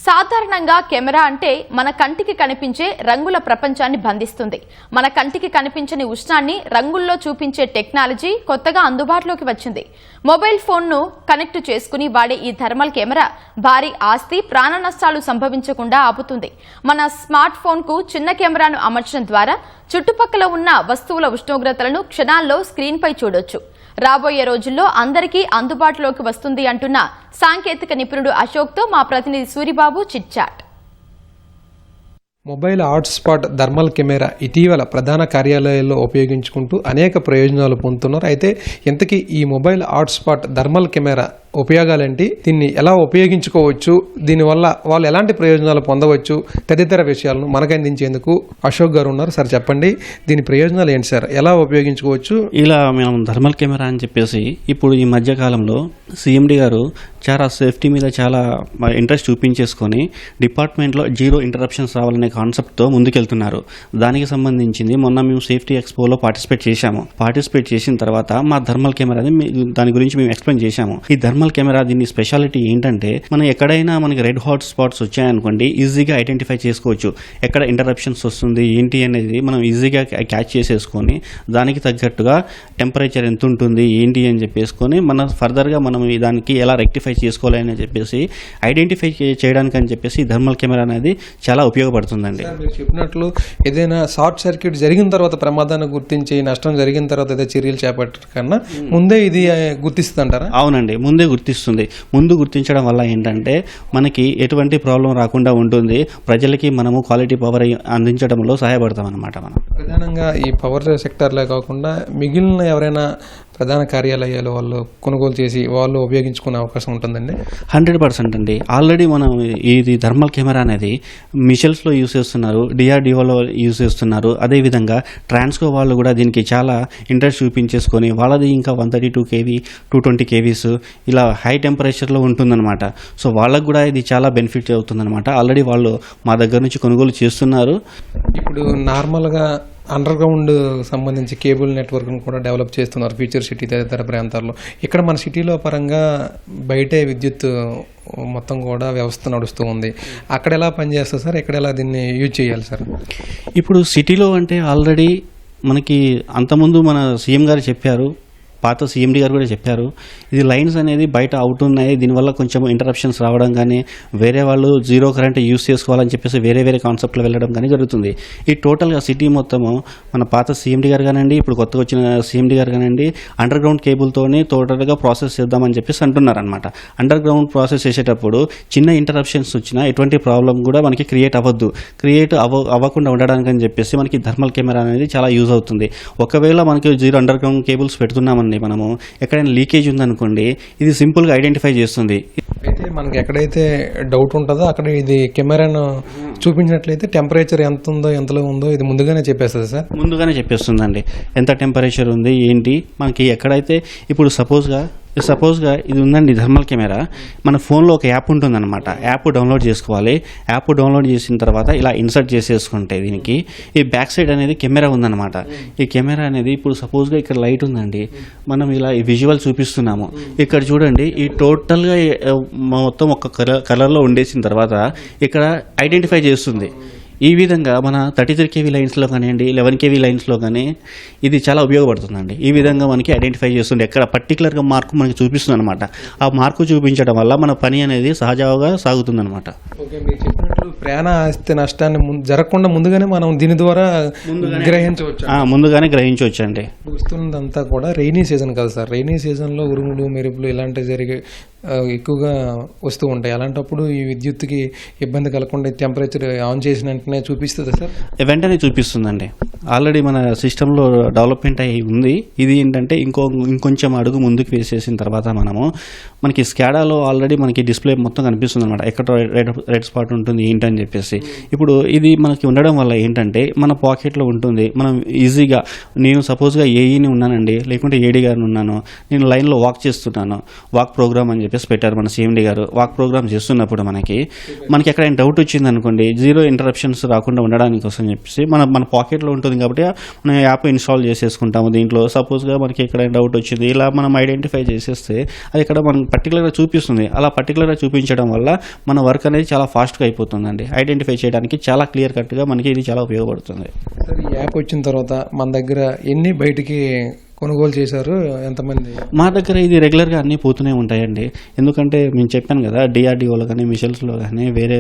సాధారణంగా కెమెరా అంటే మన కంటికి కనిపించే రంగుల ప్రపంచాన్ని బంధిస్తుంది. మన కంటికి కనిపించని ఉష్ణాన్ని రంగుల్లో చూపించే టెక్నాలజీ కొత్తగా అందుబాటులోకి వచ్చింది. మొబైల్ ఫోన్ను కనెక్ట్ చేసుకుని వాడే ఈ థర్మల్ కెమెరా భారీ ఆస్తి, ప్రాణ నష్టాలు సంభవించకుండా ఆపుతుంది. మన స్మార్ట్ ఫోన్కు చిన్న కెమెరాను అమర్చడం ద్వారా చుట్టుపక్కల ఉన్న వస్తువుల ఉష్ణోగ్రతలను క్షణాల్లో స్క్రీన్పై చూడొచ్చు. రాబోయే రోజుల్లో అందరికీ అందుబాటులోకి వస్తుంది అంటున్న సాంకేతిక నిపుణుడు అశోక్తో మా ప్రతినిధి Suribabu chit chat. Mobile hotspot thermal camera ఇటీవల ప్రధాన కార్యాలయాల్లో ఉపయోగించుకుంటూ అనేక ప్రయోజనాలు పొందుతున్నారు. అయితే ఇంతకీ ఈ మొబైల్ హాట్స్పాట్ థర్మల్ కెమెరా ఉపయోగాలేంటి, దీన్ని ఎలా ఉపయోగించుకోవచ్చు, దీనివల్ల వాళ్ళు ఎలాంటి ప్రయోజనాలు పొందవచ్చు తదితర విషయాలను మనకు అందించేందుకు అశోక్ గారు ఉన్నారు. సార్ చెప్పండి, దీని ప్రయోజనాలు ఏంటి సార్, ఎలా ఉపయోగించుకోవచ్చు? ఇలా మేము థర్మల్ కెమెరా అని చెప్పేసి ఇప్పుడు ఈ మధ్యకాలంలో సిఎండి గారు చాలా సేఫ్టీ మీద చాలా ఇంట్రెస్ట్ చూపించేసుకొని డిపార్ట్మెంట్లో జీరో ఇంటరప్షన్స్ రావాలనే కాన్సెప్ట్తో ముందుకెళ్తున్నారు. దానికి సంబంధించింది మొన్న మేము సేఫ్టీ ఎక్స్పోలో పార్టిసిపేట్ చేసిన తర్వాత మా థర్మల్ కెమెరాని దాని గురించి మేము ఎక్స్ప్లెయిన్ చేశాము. ఈ థర్మల్ కెమెరా దీని స్పెషాలిటీ ఏంటంటే, మనం ఎక్కడైనా మనకి రెడ్ హాట్ స్పాట్స్ వచ్చాయనుకోండి, ఈజీగా ఐడెంటిఫై చేసుకోవచ్చు. ఎక్కడ ఇంటరప్షన్స్ వస్తుంది ఏంటి అనేది మనం ఈజీగా క్యాచ్ చేసేసుకొని దానికి తగ్గట్టుగా టెంపరేచర్ ఎంత ఉంటుంది ఏంటి అని చెప్పేసుకొని మన ఫర్దర్గా మనం దానికి ఎలా రెక్టిఫై చేసుకోవాలి అని చెప్పేసి ఐడెంటిఫై చేయడానికి అని చెప్పేసి ఈ థర్మల్ కెమెరా అనేది చాలా ఉపయోగపడుతుందండి. మీరు చెప్పినట్లు ఏదైనా షార్ట్ సర్క్యూట్ జరిగిన తర్వాత ప్రమాదాన్ని గుర్తించి నష్టం జరిగిన తర్వాత ఏదైనా చర్యలు చేపట్టడం కన్నా ముందే ఇది గుర్తిస్తుంది అంటారా? అవునండి, ముందే గుర్తిస్తుంది. ముందు గుర్తించడం వల్ల ఏంటంటే మనకి ఎటువంటి ప్రాబ్లం రాకుండా ఉంటుంది. ప్రజలకి మనము క్వాలిటీ పవర్ అందించడంలో సహాయపడతాం అన్నమాట. మనం ప్రధానంగా ఈ పవర్ సెక్టార్లే కాకుండా మిగిలిన ఎవరైనా ప్రధాన కార్యాలయాలు వాళ్ళు కొనుగోలు చేసి వాళ్ళు ఉపయోగించుకునే అవకాశం ఉంటుందండి? 100% అండి. ఆల్రెడీ మనం ఇది థర్మల్ కెమెరా అనేది మిషల్స్లో యూజ్ చేస్తున్నారు, డిఆర్డిఓలో యూజ్ చేస్తున్నారు. అదేవిధంగా ట్రాన్స్కో వాళ్ళు కూడా దీనికి చాలా ఇంట్రెస్ట్ చూపించేసుకొని వాళ్ళది ఇంకా 132 kV 220 kVs ఇలా హై టెంపరేచర్లో ఉంటుందన్నమాట. సో వాళ్ళకు కూడా ఇది చాలా బెనిఫిట్ అవుతుందన్నమాట. ఆల్రెడీ వాళ్ళు మా దగ్గర నుంచి కొనుగోలు చేస్తున్నారు. ఇప్పుడు నార్మల్గా అండర్ గ్రౌండ్ సంబంధించి కేబుల్ నెట్వర్క్ను కూడా డెవలప్ చేస్తున్నారు ఫ్యూచర్ సిటీ తదితర ప్రాంతాల్లో. ఇక్కడ మన సిటీలో పరంగా బయటే విద్యుత్ మొత్తం కూడా వ్యవస్థ నడుస్తూ ఉంది. అక్కడ ఎలా పనిచేస్తుంది సార్, ఇక్కడ ఎలా దీన్ని యూజ్ చేయాలి సార్? ఇప్పుడు సిటీలో అంటే ఆల్రెడీ మనకి అంతకుముందు మన సీఎం గారు చెప్పారు, పాత సీఎండి గారు కూడా చెప్పారు, ఇది లైన్స్ అనేది బయట అవుట్ ఉన్నాయి, దీనివల్ల కొంచెం ఇంటరప్షన్స్ రావడం కానీ వేరే వాళ్ళు జీరో కరెంట్ యూస్ చేసుకోవాలని చెప్పేసి వేరే కాన్సెప్ట్లో వెళ్ళడం కానీ జరుగుతుంది. ఈ టోటల్గా సిటీ మొత్తము మన పాత సీఎండి గారు కానివ్వండి, ఇప్పుడు కొత్తగా వచ్చిన సీఎండి గారు కానివ్వండి, అండర్ గ్రౌండ్ కేబుల్తోనే టోటల్గా ప్రాసెస్ చేద్దామని చెప్పేసి అంటున్నారనమాట. అండర్ గ్రౌండ్ ప్రాసెస్ చేసేటప్పుడు చిన్న ఇంటరప్షన్స్ వచ్చినా ఎటువంటి ప్రాబ్లం కూడా మనకి క్రియేట్ అవ్వకుండా ఉండడానికి అని చెప్పేసి మనకి థర్మల్ కెమెరా అనేది చాలా యూజ్ అవుతుంది. ఒకవేళ మనకి జీరో అండర్ గ్రౌండ్ కేబుల్స్ పెడుతున్నామని మనము ఎక్కడైనా లీకేజ్ ఉందనుకోండి, ఇది సింపుల్గా ఐడెంటిఫై చేస్తుంది. అయితే మనకి ఎక్కడైతే డౌట్ ఉంటుందో అక్కడ ఇది కెమెరాను చూపించినట్లయితే టెంపరేచర్ ఎంత ఉందో ఎంతలో ఉందో ఇది ముందుగానే చెప్పేస్తుంది సార్? ముందుగానే చెప్పేస్తుందండి ఎంత టెంపరేచర్ ఉంది ఏంటి. మనకి ఎక్కడైతే ఇప్పుడు సపోజ్గా ఇది ఉందండి థర్మల్ కెమెరా, మన ఫోన్లో ఒక యాప్ ఉంటుందన్నమాట. యాప్ డౌన్లోడ్ చేసుకోవాలి. యాప్ డౌన్లోడ్ చేసిన తర్వాత ఇలా ఇన్సర్ట్ చేసేసుకుంటే దీనికి ఈ బ్యాక్ సైడ్ అనేది కెమెరా ఉందన్నమాట. ఈ కెమెరా అనేది ఇప్పుడు సపోజ్గా ఇక్కడ లైట్ ఉందండి, మనం ఇలా ఈ విజువల్ చూపిస్తున్నాము. ఇక్కడ చూడండి, ఈ టోటల్గా మొత్తం ఒక కలర్లో ఉండేసిన తర్వాత ఇక్కడ ఐడెంటిఫై చేస్తుంది. ఈ విధంగా మన 33 kV లైన్స్లో కానివ్వండి, 11 kV లైన్స్లో కానీ ఇది చాలా ఉపయోగపడుతుందండి. ఈ విధంగా మనకి ఐడెంటిఫై చేస్తుంది, ఎక్కడ పర్టికులర్గా మార్కు మనకి చూపిస్తుంది అనమాట. ఆ మార్కు చూపించడం వల్ల మన పని అనేది సహజంగా సాగుతుందన్నమాట. ఓకే, మీరు చెప్పినట్లు ప్రాణ ఆస్తి నష్టాన్ని జరగకుండా ముందుగానే మనం దీని ద్వారా ముందుగానే గ్రహించవచ్చు అండి. వస్తున్నదంతా కూడా రెయినీ సీజన్ కదా సార్, రెయినీ సీజన్లో ఉరుములు మెరుపులు ఇలాంటివి జరిగే ఎక్కువగా వస్తూ ఉంటాయి. అలాంటప్పుడు ఈ విద్యుత్తుకి ఇబ్బంది కలగకుండా టెంపరేచర్ ఆన్ చేసిన వెంటనే చూపిస్తుందా సార్? వెంటనే చూపిస్తుందండి. ఆల్రెడీ మన సిస్టంలో డెవలప్మెంట్ అయ్యి ఉంది. ఇది ఏంటంటే ఇంకొంచెం అడుగు ముందుకు వేసేసిన తర్వాత మనకి స్కాడాలో ఆల్రెడీ మనకి డిస్ప్లే మొత్తం కనిపిస్తుంది అనమాట, ఎక్కడ రెడ్ స్పాట్ ఉంటుంది ఏంటని చెప్పేసి. ఇప్పుడు ఇది మనకి ఉండడం వల్ల ఏంటంటే మన పాకెట్లో ఉంటుంది. మనం ఈజీగా, నేను సపోజ్గా ఏఈని ఉన్నానండి, లేకుంటే ఏడీ గారిని ఉన్నాను, నేను లైన్లో వాక్ చేస్తున్నాను, వాక్ ప్రోగ్రామ్ అని చెప్పి చెప్పేసి పెట్టారు మన సీఎండీ గారు. వాక్ ప్రోగ్రామ్ చేస్తున్నప్పుడు మనకి ఎక్కడైనా డౌట్ వచ్చింది అనుకోండి, జీరో ఇంటరప్షన్స్ రాకుండా ఉండడానికి కోసం చెప్పేసి మన పాకెట్లో ఉంటుంది కాబట్టి మనం యాప్ ఇన్స్టాల్ చేసేసుకుంటాము. దీంట్లో సపోజ్గా మనకి ఎక్కడైనా డౌట్ వచ్చింది, ఇలా మనం ఐడెంటిఫై చేసేస్తే అది ఇక్కడ మనం పర్టికులర్గా చూపిస్తుంది. అలా పర్టికులర్గా చూపించడం వల్ల మన వర్క్ అనేది చాలా ఫాస్ట్గా అయిపోతుందండి. ఐడెంటిఫై చేయడానికి చాలా క్లియర్ కట్గా మనకి ఇది చాలా ఉపయోగపడుతుంది. సార్, ఈ యాప్ వచ్చిన తర్వాత మన దగ్గర ఎన్ని బయటికి కొనుగోలు చేశారు, ఎంతమంది? మా దగ్గర ఇది రెగ్యులర్గా అన్నీ పోతూనే ఉంటాయండి. ఎందుకంటే నేను చెప్పాను కదా, డిఆర్డిఓలో కానీ మిషల్స్లో కానీ వేరే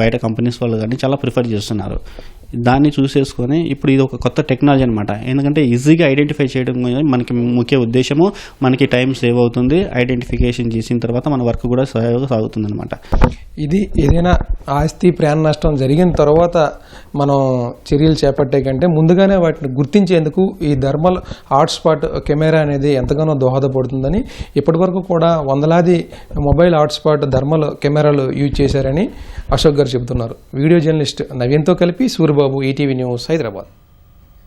బయట కంపెనీస్ వాళ్ళు కానీ చాలా ప్రిఫర్ చేస్తున్నారు. దాన్ని చూసేసుకొని ఇప్పుడు ఇది ఒక కొత్త టెక్నాలజీ అనమాట. ఎందుకంటే ఈజీగా ఐడెంటిఫై చేయడం మనకి ముఖ్య ఉద్దేశము. మనకి టైం సేవ్ అవుతుంది. ఐడెంటిఫికేషన్ చేసిన తర్వాత మన వర్క్ కూడా సాగుతుంది అనమాట. ఇది ఏదైనా ఆస్తి ప్రాణ నష్టం జరిగిన తర్వాత మనం చర్యలు చేపట్టే కంటే ముందుగానే వాటిని గుర్తించేందుకు ఈ థర్మల్ హాట్స్పాట్ కెమెరా అనేది ఎంతగానో దోహదపడుతుందని ఇప్పటివరకు కూడా వందలాది మొబైల్ హాట్స్పాట్ థర్మల్ కెమెరాలు యూజ్ చేశారని అశోక్ గారు చెబుతున్నారు. వీడియో జర్నలిస్ట్ నవీన్తో కలిపి సూర్యబాబు, ఈటీవీ న్యూస్, హైదరాబాద్.